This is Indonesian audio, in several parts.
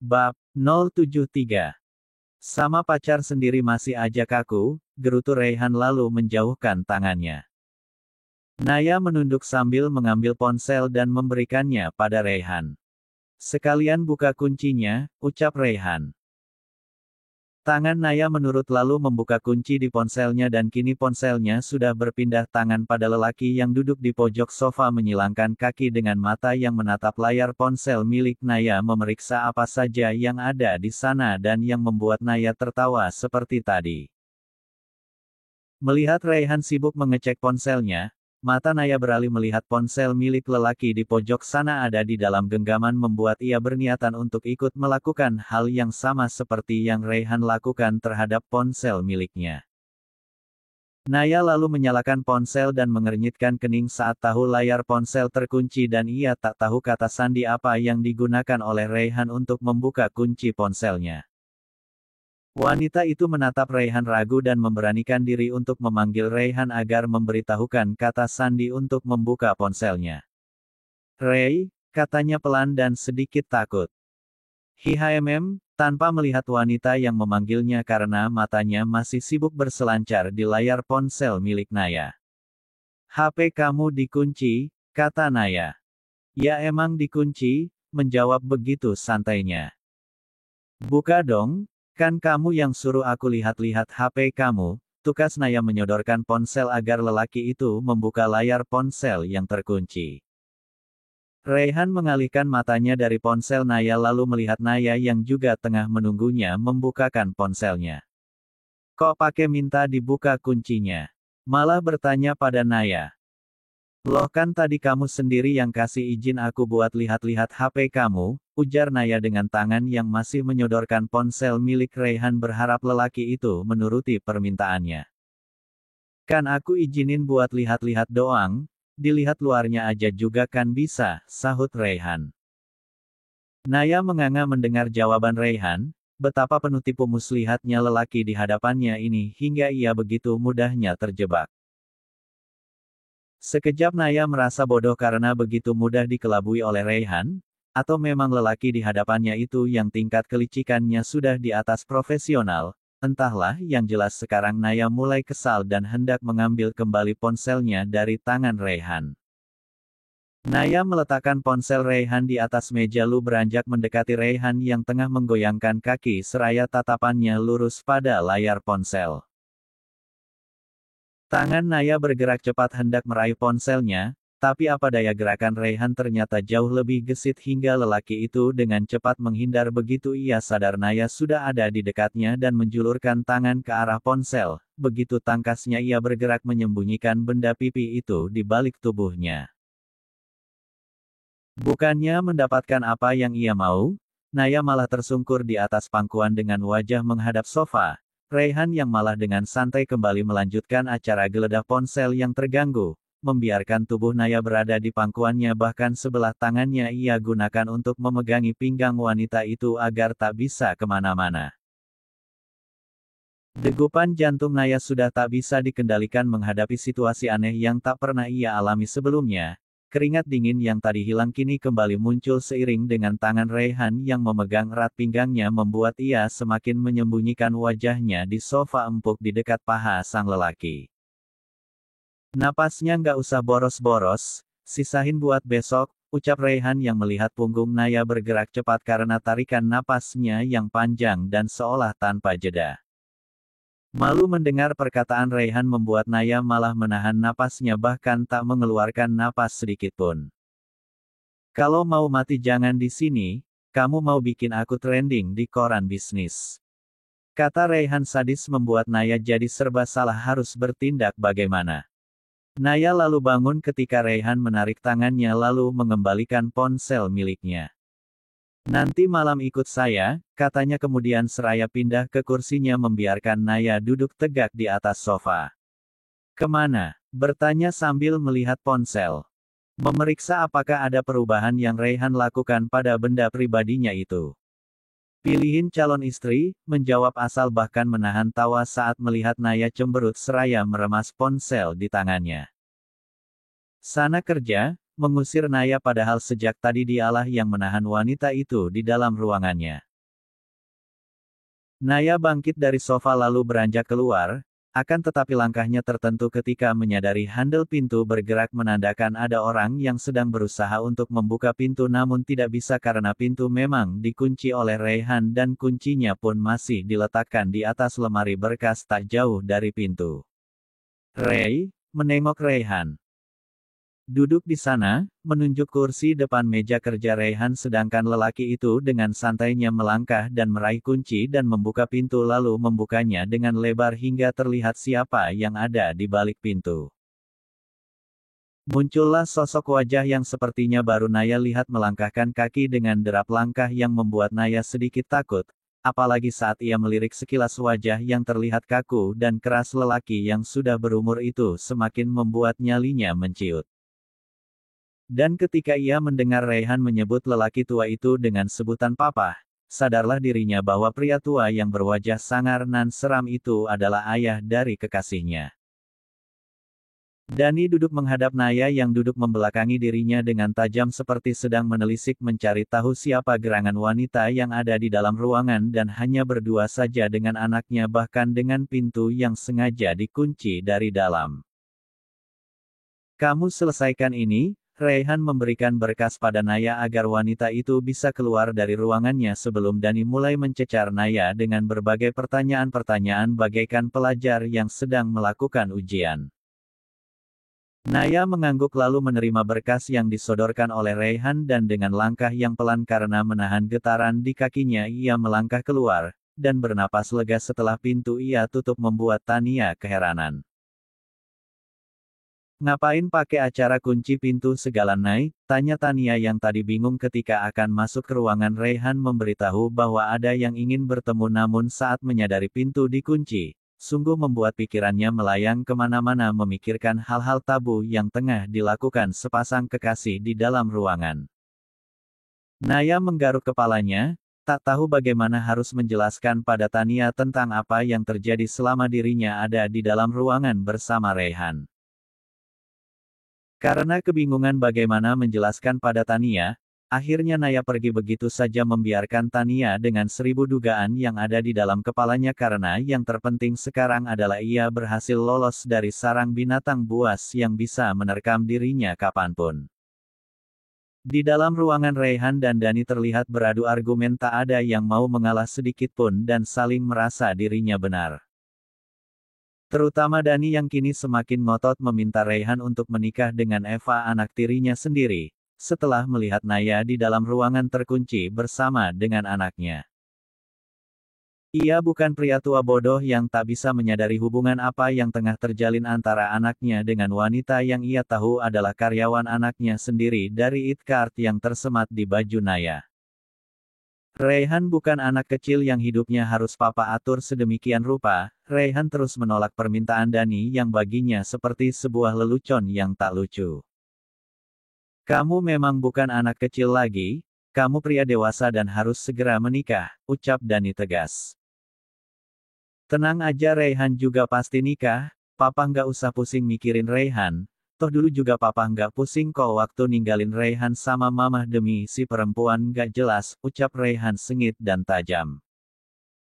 Bab 073. Sama pacar sendiri masih ajak aku, gerutu Raihan lalu menjauhkan tangannya. Naya menunduk sambil mengambil ponsel dan memberikannya pada Raihan. Sekalian buka kuncinya, ucap Raihan. Tangan Naya menurut lalu membuka kunci di ponselnya dan kini ponselnya sudah berpindah tangan pada lelaki yang duduk di pojok sofa menyilangkan kaki dengan mata yang menatap layar ponsel milik Naya memeriksa apa saja yang ada di sana dan yang membuat Naya tertawa seperti tadi. Melihat Raihan sibuk mengecek ponselnya, mata Naya beralih melihat ponsel milik lelaki di pojok sana ada di dalam genggaman membuat ia berniatan untuk ikut melakukan hal yang sama seperti yang Raihan lakukan terhadap ponsel miliknya. Naya lalu menyalakan ponsel dan mengernyitkan kening saat tahu layar ponsel terkunci dan ia tak tahu kata sandi apa yang digunakan oleh Raihan untuk membuka kunci ponselnya. Wanita itu menatap Raihan ragu dan memberanikan diri untuk memanggil Raihan agar memberitahukan kata sandi untuk membuka ponselnya. "Ray," katanya pelan dan sedikit takut. Tanpa melihat wanita yang memanggilnya karena matanya masih sibuk berselancar di layar ponsel milik Naya. "HP kamu dikunci," kata Naya. "Ya emang dikunci," menjawab begitu santainya. "Buka dong. Kan kamu yang suruh aku lihat-lihat HP kamu," tukas Naya menyodorkan ponsel agar lelaki itu membuka layar ponsel yang terkunci. Raihan mengalihkan matanya dari ponsel Naya lalu melihat Naya yang juga tengah menunggunya membukakan ponselnya. "Kok pakai minta dibuka kuncinya?" malah bertanya pada Naya. "Loh kan tadi kamu sendiri yang kasih izin aku buat lihat-lihat HP kamu," ujar Naya dengan tangan yang masih menyodorkan ponsel milik Raihan berharap lelaki itu menuruti permintaannya. "Kan aku izinin buat lihat-lihat doang, dilihat luarnya aja juga kan bisa," sahut Raihan. Naya menganga mendengar jawaban Raihan, betapa penuh tipu muslihatnya lelaki di hadapannya ini hingga ia begitu mudahnya terjebak. Sekejap Naya merasa bodoh karena begitu mudah dikelabui oleh Raihan, atau memang lelaki di hadapannya itu yang tingkat kelicikannya sudah di atas profesional, entahlah yang jelas sekarang Naya mulai kesal dan hendak mengambil kembali ponselnya dari tangan Raihan. Naya meletakkan ponsel Raihan di atas meja lalu beranjak mendekati Raihan yang tengah menggoyangkan kaki seraya tatapannya lurus pada layar ponsel. Tangan Naya bergerak cepat hendak meraih ponselnya, tapi apa daya gerakan Raihan ternyata jauh lebih gesit hingga lelaki itu dengan cepat menghindar begitu ia sadar Naya sudah ada di dekatnya dan menjulurkan tangan ke arah ponsel, begitu tangkasnya ia bergerak menyembunyikan benda pipi itu di balik tubuhnya. Bukannya mendapatkan apa yang ia mau, Naya malah tersungkur di atas pangkuan dengan wajah menghadap sofa. Raihan yang malah dengan santai kembali melanjutkan acara geledah ponsel yang terganggu, membiarkan tubuh Naya berada di pangkuannya bahkan sebelah tangannya ia gunakan untuk memegangi pinggang wanita itu agar tak bisa kemana-mana. Degupan jantung Naya sudah tak bisa dikendalikan menghadapi situasi aneh yang tak pernah ia alami sebelumnya. Keringat dingin yang tadi hilang kini kembali muncul seiring dengan tangan Raihan yang memegang erat pinggangnya membuat ia semakin menyembunyikan wajahnya di sofa empuk di dekat paha sang lelaki. "Napasnya nggak usah boros-boros, sisahin buat besok," ucap Raihan yang melihat punggung Naya bergerak cepat karena tarikan napasnya yang panjang dan seolah tanpa jeda. Malu mendengar perkataan Raihan membuat Naya malah menahan napasnya bahkan tak mengeluarkan napas sedikitpun. "Kalau mau mati jangan di sini, kamu mau bikin aku trending di koran bisnis," kata Raihan sadis membuat Naya jadi serba salah harus bertindak bagaimana. Naya lalu bangun ketika Raihan menarik tangannya lalu mengembalikan ponsel miliknya. "Nanti malam ikut saya," katanya kemudian seraya pindah ke kursinya membiarkan Naya duduk tegak di atas sofa. "Kemana?" bertanya sambil melihat ponsel. Memeriksa apakah ada perubahan yang Raihan lakukan pada benda pribadinya itu. "Pilihin calon istri," menjawab asal bahkan menahan tawa saat melihat Naya cemberut seraya meremas ponsel di tangannya. "Sana kerja," mengusir Naya padahal sejak tadi dialah yang menahan wanita itu di dalam ruangannya. Naya bangkit dari sofa lalu beranjak keluar, akan tetapi langkahnya tertentu ketika menyadari handle pintu bergerak menandakan ada orang yang sedang berusaha untuk membuka pintu namun tidak bisa karena pintu memang dikunci oleh Raihan dan kuncinya pun masih diletakkan di atas lemari berkas tak jauh dari pintu. Ray, menengok Raihan. Duduk di sana, menunjuk kursi depan meja kerja Raihan sedangkan lelaki itu dengan santainya melangkah dan meraih kunci dan membuka pintu lalu membukanya dengan lebar hingga terlihat siapa yang ada di balik pintu. Muncullah sosok wajah yang sepertinya baru Naya lihat melangkahkan kaki dengan derap langkah yang membuat Naya sedikit takut, apalagi saat ia melirik sekilas wajah yang terlihat kaku dan keras lelaki yang sudah berumur itu semakin membuat nyalinya menciut. Dan ketika ia mendengar Raihan menyebut lelaki tua itu dengan sebutan papa, sadarlah dirinya bahwa pria tua yang berwajah sangar nan seram itu adalah ayah dari kekasihnya. Dani duduk menghadap Naya yang duduk membelakangi dirinya dengan tajam seperti sedang menelisik mencari tahu siapa gerangan wanita yang ada di dalam ruangan dan hanya berdua saja dengan anaknya bahkan dengan pintu yang sengaja dikunci dari dalam. Kamu selesaikan ini? Raihan memberikan berkas pada Naya agar wanita itu bisa keluar dari ruangannya sebelum Dani mulai mencecar Naya dengan berbagai pertanyaan-pertanyaan bagaikan pelajar yang sedang melakukan ujian. Naya mengangguk lalu menerima berkas yang disodorkan oleh Raihan dan dengan langkah yang pelan karena menahan getaran di kakinya ia melangkah keluar, dan bernapas lega setelah pintu ia tutup membuat Tania keheranan. Ngapain pakai acara kunci pintu segala Nay? Tanya Tania yang tadi bingung ketika akan masuk ke ruangan Raihan memberitahu bahwa ada yang ingin bertemu namun saat menyadari pintu dikunci, sungguh membuat pikirannya melayang kemana-mana memikirkan hal-hal tabu yang tengah dilakukan sepasang kekasih di dalam ruangan. Naya menggaruk kepalanya, tak tahu bagaimana harus menjelaskan pada Tania tentang apa yang terjadi selama dirinya ada di dalam ruangan bersama Raihan. Karena kebingungan bagaimana menjelaskan pada Tania, akhirnya Naya pergi begitu saja membiarkan Tania dengan 1000 dugaan yang ada di dalam kepalanya karena yang terpenting sekarang adalah ia berhasil lolos dari sarang binatang buas yang bisa menerkam dirinya kapanpun. Di dalam ruangan Raihan dan Dani terlihat beradu argumen tak ada yang mau mengalah sedikitpun dan saling merasa dirinya benar. Terutama Dani yang kini semakin ngotot meminta Raihan untuk menikah dengan Eva anak tirinya sendiri, setelah melihat Naya di dalam ruangan terkunci bersama dengan anaknya. Ia bukan pria tua bodoh yang tak bisa menyadari hubungan apa yang tengah terjalin antara anaknya dengan wanita yang ia tahu adalah karyawan anaknya sendiri dari It-Cart yang tersemat di baju Naya. Raihan bukan anak kecil yang hidupnya harus papa atur sedemikian rupa. Raihan terus menolak permintaan Dani yang baginya seperti sebuah lelucon yang tak lucu. Kamu memang bukan anak kecil lagi, kamu pria dewasa dan harus segera menikah, ucap Dani tegas. Tenang aja Raihan juga pasti nikah, papa nggak usah pusing mikirin Raihan. Toh dulu juga papa nggak pusing kok waktu ninggalin Raihan sama mama demi si perempuan nggak jelas, ucap Raihan sengit dan tajam.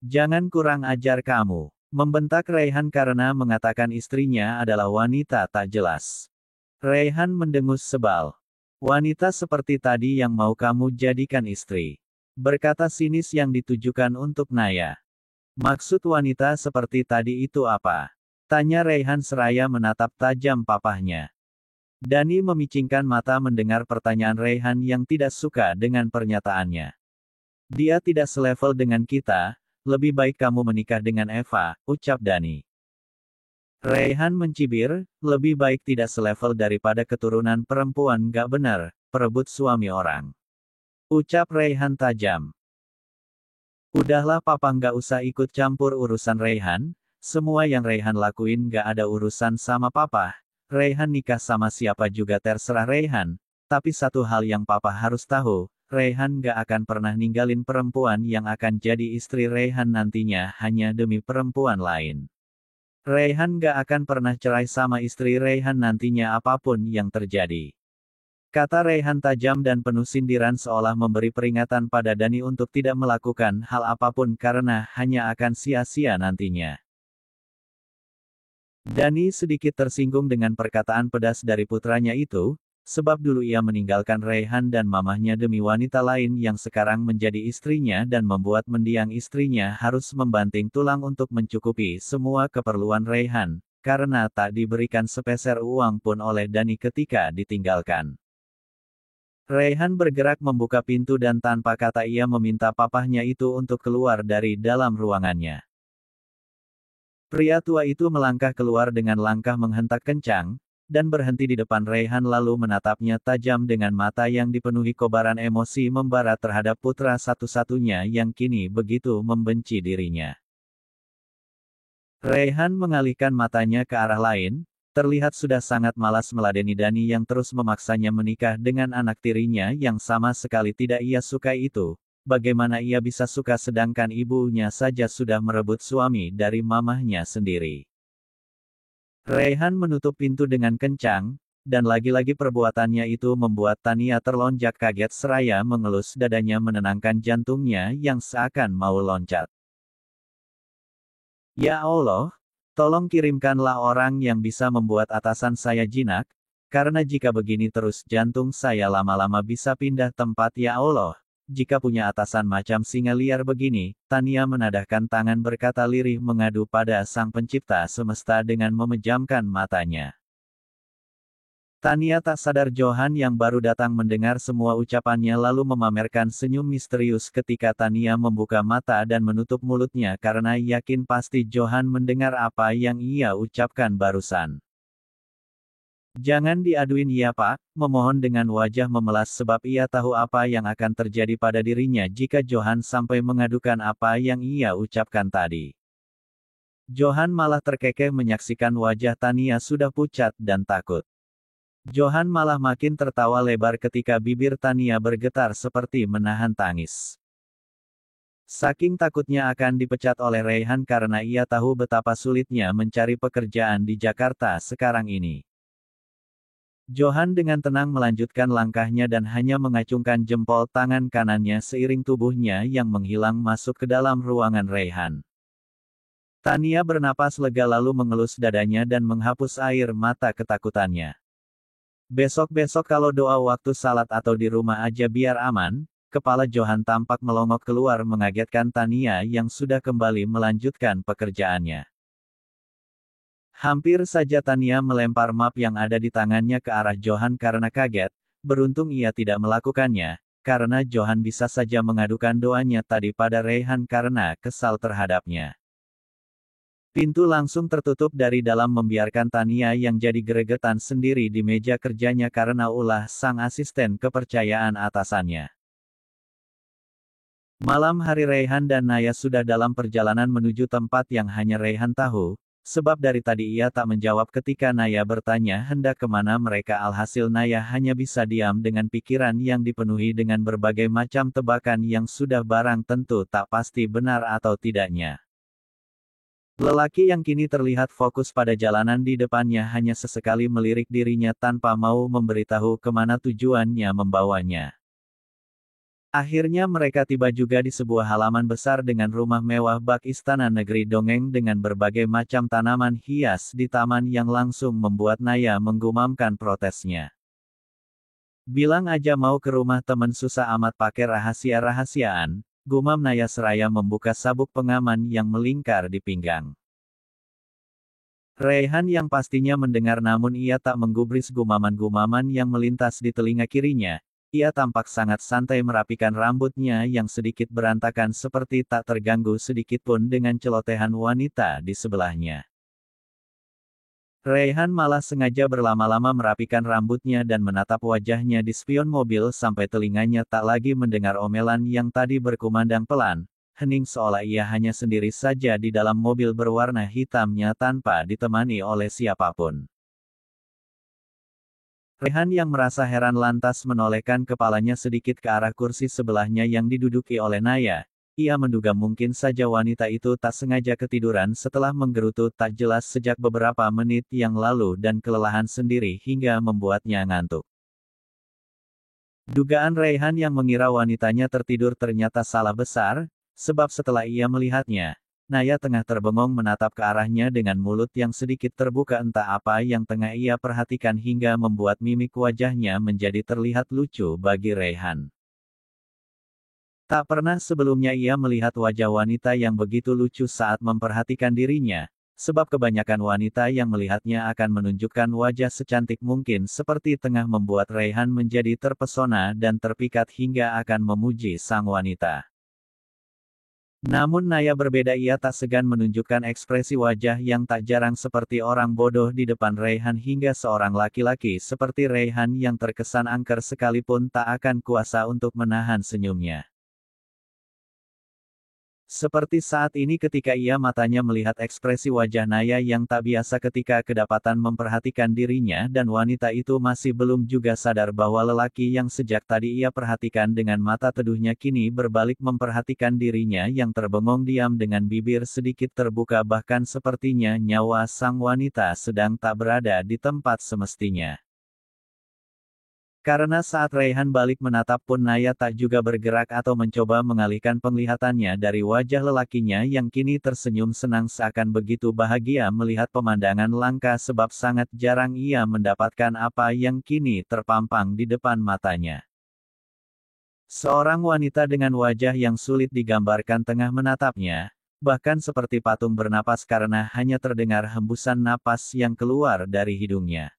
Jangan kurang ajar kamu, membentak Raihan karena mengatakan istrinya adalah wanita tak jelas. Raihan mendengus sebal. Wanita seperti tadi yang mau kamu jadikan istri. Berkata sinis yang ditujukan untuk Naya. Maksud wanita seperti tadi itu apa? Tanya Raihan seraya menatap tajam papahnya. Dani memicingkan mata mendengar pertanyaan Raihan yang tidak suka dengan pernyataannya. Dia tidak selevel dengan kita, lebih baik kamu menikah dengan Eva, ucap Dani. Raihan mencibir, lebih baik tidak selevel daripada keturunan perempuan gak benar, perebut suami orang. Ucap Raihan tajam. Udahlah papa nggak usah ikut campur urusan Raihan, semua yang Raihan lakuin gak ada urusan sama papa. Raihan nikah sama siapa juga terserah Raihan, tapi satu hal yang papa harus tahu, Raihan gak akan pernah ninggalin perempuan yang akan jadi istri Raihan nantinya hanya demi perempuan lain. Raihan gak akan pernah cerai sama istri Raihan nantinya apapun yang terjadi. Kata Raihan tajam dan penuh sindiran seolah memberi peringatan pada Dani untuk tidak melakukan hal apapun karena hanya akan sia-sia nantinya. Dani sedikit tersinggung dengan perkataan pedas dari putranya itu, sebab dulu ia meninggalkan Raihan dan mamahnya demi wanita lain yang sekarang menjadi istrinya dan membuat mendiang istrinya harus membanting tulang untuk mencukupi semua keperluan Raihan, karena tak diberikan sepeser uang pun oleh Dani ketika ditinggalkan. Raihan bergerak membuka pintu dan tanpa kata ia meminta papahnya itu untuk keluar dari dalam ruangannya. Pria tua itu melangkah keluar dengan langkah menghentak kencang, dan berhenti di depan Raihan lalu menatapnya tajam dengan mata yang dipenuhi kobaran emosi membara terhadap putra satu-satunya yang kini begitu membenci dirinya. Raihan mengalihkan matanya ke arah lain, terlihat sudah sangat malas meladeni Dani yang terus memaksanya menikah dengan anak tirinya yang sama sekali tidak ia sukai itu. Bagaimana ia bisa suka sedangkan ibunya saja sudah merebut suami dari mamahnya sendiri. Raihan menutup pintu dengan kencang, dan lagi-lagi perbuatannya itu membuat Tania terlonjak kaget seraya mengelus dadanya menenangkan jantungnya yang seakan mau loncat. Ya Allah! Tolong kirimkanlah orang yang bisa membuat atasan saya jinak, karena jika begini terus jantung saya lama-lama bisa pindah tempat ya Allah. Jika punya atasan macam singa liar begini, Tania menadahkan tangan berkata lirih mengadu pada sang pencipta semesta dengan memejamkan matanya. Tania tak sadar Johan yang baru datang mendengar semua ucapannya lalu memamerkan senyum misterius ketika Tania membuka mata dan menutup mulutnya karena yakin pasti Johan mendengar apa yang ia ucapkan barusan. Jangan diaduin ya Pak, memohon dengan wajah memelas sebab ia tahu apa yang akan terjadi pada dirinya jika Johan sampai mengadukan apa yang ia ucapkan tadi. Johan malah terkekeh menyaksikan wajah Tania sudah pucat dan takut. Johan malah makin tertawa lebar ketika bibir Tania bergetar seperti menahan tangis. Saking takutnya akan dipecat oleh Raihan karena ia tahu betapa sulitnya mencari pekerjaan di Jakarta sekarang ini. Johan dengan tenang melanjutkan langkahnya dan hanya mengacungkan jempol tangan kanannya seiring tubuhnya yang menghilang masuk ke dalam ruangan Raihan. Tania bernapas lega lalu mengelus dadanya dan menghapus air mata ketakutannya. Besok-besok kalau doa waktu salat atau di rumah aja biar aman, kepala Johan tampak melongok keluar mengagetkan Tania yang sudah kembali melanjutkan pekerjaannya. Hampir saja Tania melempar map yang ada di tangannya ke arah Johan karena kaget, beruntung ia tidak melakukannya, karena Johan bisa saja mengadukan doanya tadi pada Raihan karena kesal terhadapnya. Pintu langsung tertutup dari dalam membiarkan Tania yang jadi gregetan sendiri di meja kerjanya karena ulah sang asisten kepercayaan atasannya. Malam hari Raihan dan Naya sudah dalam perjalanan menuju tempat yang hanya Raihan tahu, sebab dari tadi ia tak menjawab ketika Naya bertanya hendak kemana mereka alhasil Naya hanya bisa diam dengan pikiran yang dipenuhi dengan berbagai macam tebakan yang sudah barang tentu tak pasti benar atau tidaknya. Lelaki yang kini terlihat fokus pada jalanan di depannya hanya sesekali melirik dirinya tanpa mau memberitahu kemana tujuannya membawanya. Akhirnya mereka tiba juga di sebuah halaman besar dengan rumah mewah bak istana negeri dongeng dengan berbagai macam tanaman hias di taman yang langsung membuat Naya menggumamkan protesnya. Bilang aja mau ke rumah temen susah amat pakai rahasia-rahasiaan. Gumam Naya seraya membuka sabuk pengaman yang melingkar di pinggang. Raihan yang pastinya mendengar namun ia tak menggubris gumaman-gumaman yang melintas di telinga kirinya. Ia tampak sangat santai merapikan rambutnya yang sedikit berantakan seperti tak terganggu sedikitpun dengan celotehan wanita di sebelahnya. Raihan malah sengaja berlama-lama merapikan rambutnya dan menatap wajahnya di spion mobil sampai telinganya tak lagi mendengar omelan yang tadi berkumandang pelan, hening seolah ia hanya sendiri saja di dalam mobil berwarna hitamnya tanpa ditemani oleh siapapun. Raihan yang merasa heran lantas menolehkan kepalanya sedikit ke arah kursi sebelahnya yang diduduki oleh Naya. Ia menduga mungkin saja wanita itu tak sengaja ketiduran setelah menggerutu tak jelas sejak beberapa menit yang lalu dan kelelahan sendiri hingga membuatnya ngantuk. Dugaan Raihan yang mengira wanitanya tertidur ternyata salah besar, sebab setelah ia melihatnya, Naya tengah terbengong menatap ke arahnya dengan mulut yang sedikit terbuka, entah apa yang tengah ia perhatikan hingga membuat mimik wajahnya menjadi terlihat lucu bagi Raihan. Tak pernah sebelumnya ia melihat wajah wanita yang begitu lucu saat memperhatikan dirinya, sebab kebanyakan wanita yang melihatnya akan menunjukkan wajah secantik mungkin seperti tengah membuat Raihan menjadi terpesona dan terpikat hingga akan memuji sang wanita. Namun Naya berbeda, ia tak segan menunjukkan ekspresi wajah yang tak jarang seperti orang bodoh di depan Raihan hingga seorang laki-laki seperti Raihan yang terkesan angker sekalipun tak akan kuasa untuk menahan senyumnya. Seperti saat ini ketika ia matanya melihat ekspresi wajah Naya yang tak biasa ketika kedapatan memperhatikan dirinya dan wanita itu masih belum juga sadar bahwa lelaki yang sejak tadi ia perhatikan dengan mata teduhnya kini berbalik memperhatikan dirinya yang terbengong diam dengan bibir sedikit terbuka, bahkan sepertinya nyawa sang wanita sedang tak berada di tempat semestinya. Karena saat Raihan balik menatap pun Naya tak juga bergerak atau mencoba mengalihkan penglihatannya dari wajah lelakinya yang kini tersenyum senang seakan begitu bahagia melihat pemandangan langka, sebab sangat jarang ia mendapatkan apa yang kini terpampang di depan matanya. Seorang wanita dengan wajah yang sulit digambarkan tengah menatapnya, bahkan seperti patung bernapas karena hanya terdengar hembusan napas yang keluar dari hidungnya.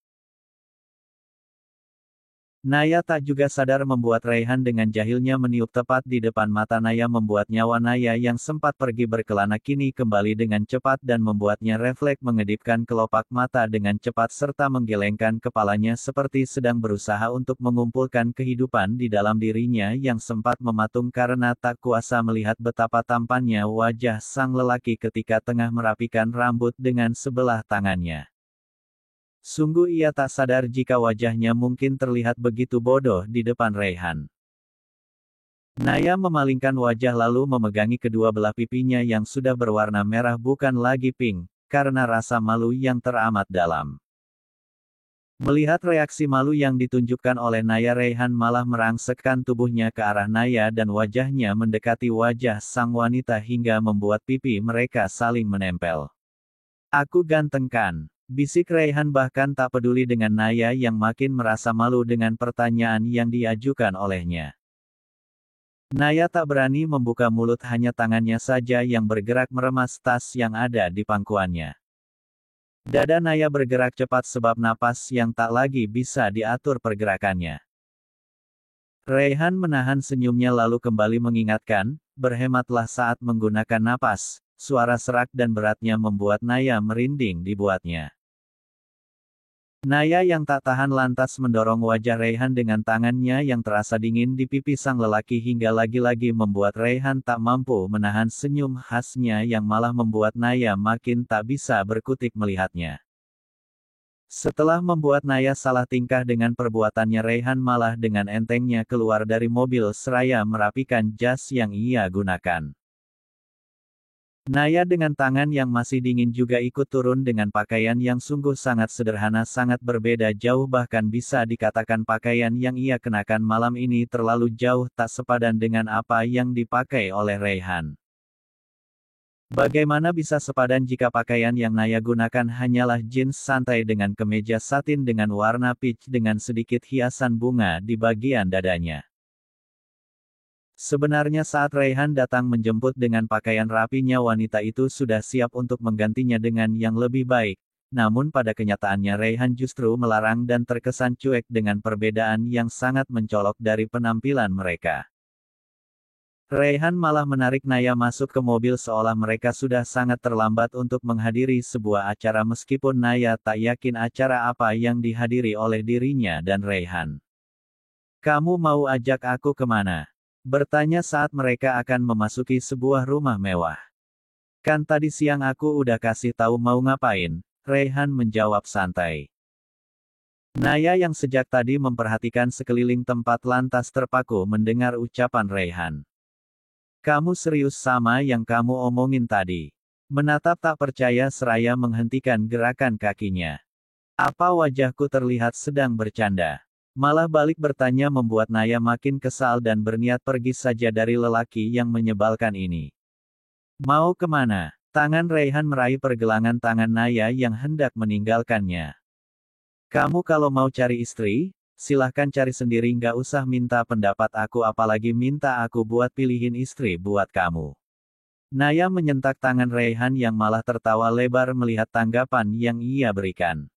Naya tak juga sadar membuat Raihan dengan jahilnya meniup tepat di depan mata Naya, membuat nyawa Naya yang sempat pergi berkelana kini kembali dengan cepat dan membuatnya refleks mengedipkan kelopak mata dengan cepat serta menggelengkan kepalanya seperti sedang berusaha untuk mengumpulkan kehidupan di dalam dirinya yang sempat mematung karena tak kuasa melihat betapa tampannya wajah sang lelaki ketika tengah merapikan rambut dengan sebelah tangannya. Sungguh ia tak sadar jika wajahnya mungkin terlihat begitu bodoh di depan Raihan. Naya memalingkan wajah lalu memegangi kedua belah pipinya yang sudah berwarna merah bukan lagi pink, karena rasa malu yang teramat dalam. Melihat reaksi malu yang ditunjukkan oleh Naya, Raihan malah merangsekkan tubuhnya ke arah Naya dan wajahnya mendekati wajah sang wanita hingga membuat pipi mereka saling menempel. "Aku ganteng kan?" bisik Raihan bahkan tak peduli dengan Naya yang makin merasa malu dengan pertanyaan yang diajukan olehnya. Naya tak berani membuka mulut, hanya tangannya saja yang bergerak meremas tas yang ada di pangkuannya. Dada Naya bergerak cepat sebab napas yang tak lagi bisa diatur pergerakannya. Raihan menahan senyumnya lalu kembali mengingatkan, berhematlah saat menggunakan napas. Suara serak dan beratnya membuat Naya merinding dibuatnya. Naya yang tak tahan lantas mendorong wajah Raihan dengan tangannya yang terasa dingin di pipi sang lelaki hingga lagi-lagi membuat Raihan tak mampu menahan senyum khasnya yang malah membuat Naya makin tak bisa berkutik melihatnya. Setelah membuat Naya salah tingkah dengan perbuatannya, Raihan malah dengan entengnya keluar dari mobil seraya merapikan jas yang ia gunakan. Naya dengan tangan yang masih dingin juga ikut turun dengan pakaian yang sungguh sangat sederhana, sangat berbeda jauh, bahkan bisa dikatakan pakaian yang ia kenakan malam ini terlalu jauh tak sepadan dengan apa yang dipakai oleh Raihan. Bagaimana bisa sepadan jika pakaian yang Naya gunakan hanyalah jeans santai dengan kemeja satin dengan warna peach dengan sedikit hiasan bunga di bagian dadanya. Sebenarnya saat Raihan datang menjemput dengan pakaian rapinya, wanita itu sudah siap untuk menggantinya dengan yang lebih baik. Namun pada kenyataannya Raihan justru melarang dan terkesan cuek dengan perbedaan yang sangat mencolok dari penampilan mereka. Raihan malah menarik Naya masuk ke mobil seolah mereka sudah sangat terlambat untuk menghadiri sebuah acara, meskipun Naya tak yakin acara apa yang dihadiri oleh dirinya dan Raihan. "Kamu mau ajak aku kemana?" bertanya saat mereka akan memasuki sebuah rumah mewah. "Kan tadi siang aku udah kasih tahu mau ngapain," Raihan menjawab santai. Naya yang sejak tadi memperhatikan sekeliling tempat lantas terpaku mendengar ucapan Raihan. "Kamu serius sama yang kamu omongin tadi?" menatap tak percaya seraya menghentikan gerakan kakinya. "Apa wajahku terlihat sedang bercanda?" Malah balik bertanya membuat Naya makin kesal dan berniat pergi saja dari lelaki yang menyebalkan ini. Mau kemana? Tangan Raihan meraih pergelangan tangan Naya yang hendak meninggalkannya. Kamu kalau mau cari istri, silahkan cari sendiri, nggak usah minta pendapat aku, apalagi minta aku buat pilihin istri buat kamu. Naya menyentak tangan Raihan yang malah tertawa lebar melihat tanggapan yang ia berikan.